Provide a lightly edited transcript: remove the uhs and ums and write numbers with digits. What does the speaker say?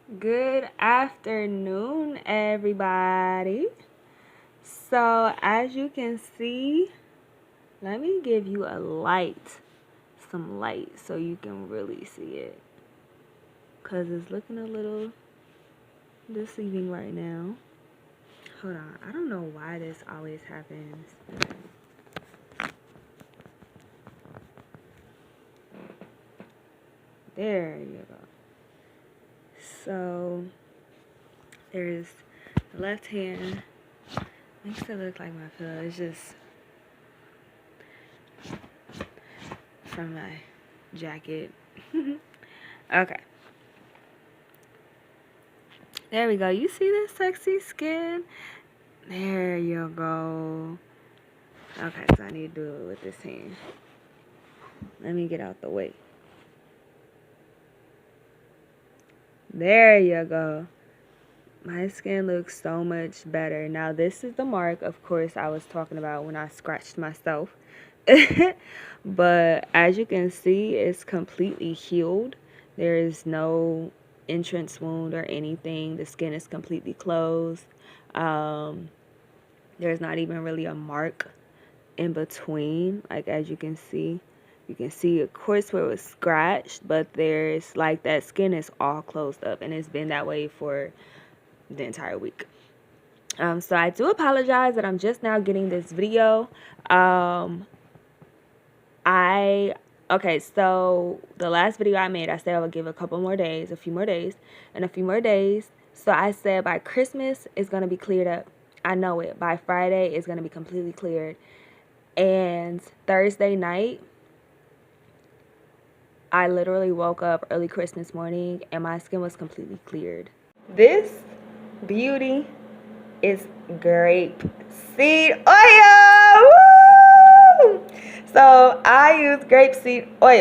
Good afternoon, everybody. So as you can see, let me give you some light so you can really see it, because it's looking a little deceiving right now. Hold on, I don't know why this always happens. There you go. So there's the left hand. Makes it look like my pillow. It's just from my jacket. Okay. There we go. You see this sexy skin? There you go. Okay, so I need to do it with this hand. Let me get out the way. There you go. My skin looks so much better. Now, this is the mark, of course, I was talking about when I scratched myself. But as you can see, it's completely healed. There is no entrance wound or anything. The skin is completely closed. There's not even really a mark in between, like as you can see. You can see, of course, where it was scratched, but there's like that skin is all closed up, and it's been that way for the entire week. So I do apologize that I'm just now getting this video. Okay, so the last video I made, I said I would give a few more days. So I said by Christmas, it's going to be cleared up. I know it. By Friday, it's going to be completely cleared. And Thursday night, I literally woke up early Christmas morning and my skin was completely cleared. This beauty is grapeseed oil. Woo! So I use grapeseed oil.